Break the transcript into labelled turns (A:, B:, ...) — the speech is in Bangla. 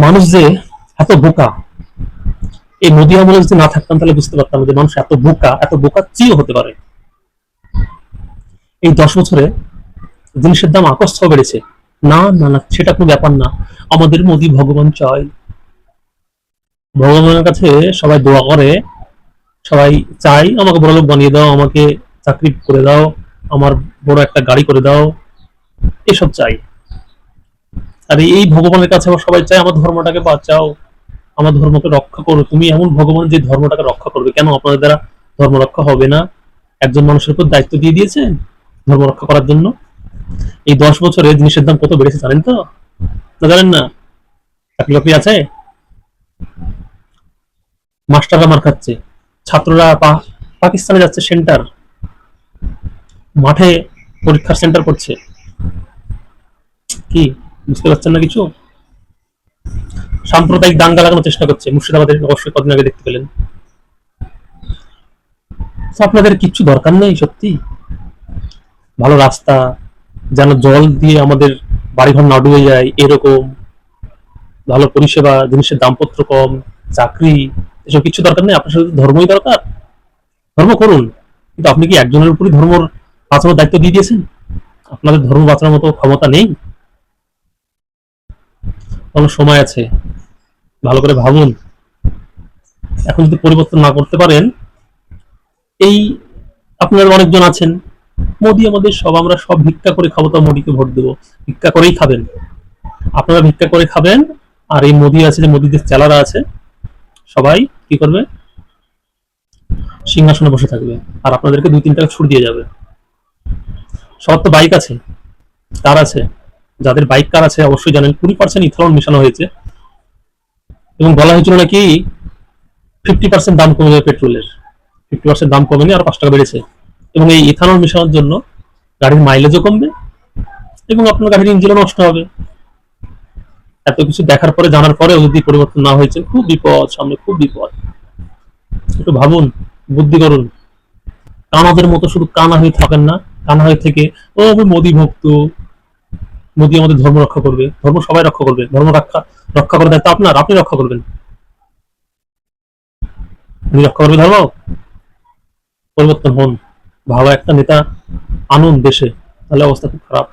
A: মানুষ যে এত বোকা, এই মোদি আমলে যদি না থাকতাম তাহলে বুঝতে পারতাম যে মানুষ এত বোকা চিও হতে পারে। এই 10 বছরে জিনিসের দাম আকস্মাত বেড়েছে। না না না, সেটা কোনো ব্যাপার না। আমাদের মোদি ভগবান চাই, ভগবানের কাছে সবাই দোয়া করে, সবাই চাই আমাকে বড়লোক বানিয়ে দাও, আমাকে চাকরি করে দাও, আমার বড় একটা গাড়ি করে দাও, এসব চাই। আর এই ভগবানের কাছে আবার সবাই চায় আমার ধর্মটাকে বাঁচাও, আমার ধর্মকে রক্ষা করো। তুমি এমন ভগবান যে ধর্মটাকে রক্ষা করবে, কেন আপনাদের দ্বারা ধর্ম রক্ষা হবে না? একজন মানুষের উপর দায়িত্ব দিয়ে দিয়েছেন ধর্ম রক্ষা করার জন্য। এই 10 বছরে জিনিসের দাম কত বেড়েছে জানেন তো? না জানেন না? চাকরি বাকরি আছে, মাস্টাররা মার খাচ্ছে, ছাত্ররা পাকিস্তানে যাচ্ছে, সেন্টার মাঠে পরীক্ষার সেন্টার করছে। কি বুঝতে পারছেন না কিছু? সাম্প্রদায়িক দাঙ্গা লাগানোর চেষ্টা করছে মুর্শিদাবাদের, অবশ্যই কদিন আগে দেখতে পেলেন। তো আপনাদের কিচ্ছু দরকার নেই সত্যি। ভালো রাস্তা, যেন জল দিয়ে আমাদের বাড়িঘর না ডুবে যায় এরকম, ভালো পরিষেবা, জিনিসের দামপত্র কম, চাকরি, এসব কিছু দরকার নেই। আপনার সাথে ধর্মই দরকার। ধর্ম করুন, কিন্তু আপনি কি একজনের উপরই ধর্ম বাঁচানোর দায়িত্ব দিয়ে দিয়েছেন? আপনাদের ধর্ম বাঁচানোর মতো ক্ষমতা নেই? কোনো সময় আছে, ভালো করে ভাবুন। এখন যদি পরিবর্তন না করতে পারেন, এই আপনার অনেকজন আছেন, মোদি আমাদের সব, আমরা সব ভিক্ষা করে খাবো, তো মোদিকে ভোট দেবো। ভিক্ষা করেই খাবেন, আপনারা ভিক্ষা করে খাবেন। আর এই মোদি আছে, যে মোদিদের চেলারা আছে, সবাই কি করবে? সিংহাসনে বসে থাকবে, আর আপনাদেরকে 2-3 টাকা ছুট দিয়ে যাবে। সবার তো বাইক আছে, কার আছে? যাদের বাইক কার আছে অবশ্যই জানেন 20% ইথানল মেশানো হয়েছে, এবং বলা হয়েছিল নাকি 50% দাম কমে যাবে পেট্রোলের। 50% দাম কমেনি, আর 5 টাকা বেড়েছে। এবং এই ইথানল মেশানোর জন্য গাড়ির মাইলেজও কমবে, এবং আপনার গাড়ির ইঞ্জিনও নষ্ট হবে। এত কিছু দেখার পরে, জানার পরেও যদি পরিবর্তন না হয়েছে, খুব বিপদ, সামনে খুব বিপদ। একটু ভাবুন, বুদ্ধি করুন। কানাদের মতো শুধু কানা হয়ে থাকেন না। কানা হয়ে থেকে ও আমি মোদি ভক্ত, মোদি আমাদের ধর্ম রক্ষা করবে। ধর্ম সবাই রক্ষা করবে, ধর্ম রক্ষা রক্ষা করার দায়িত্ব আপনার, আপনি রক্ষা করবেন। উনি রক্ষা করবে ধর্ম? পরিবর্তন হন, ভালো একটা নেতা আনুন দেশে, তাহলে অবস্থা খুব খারাপ।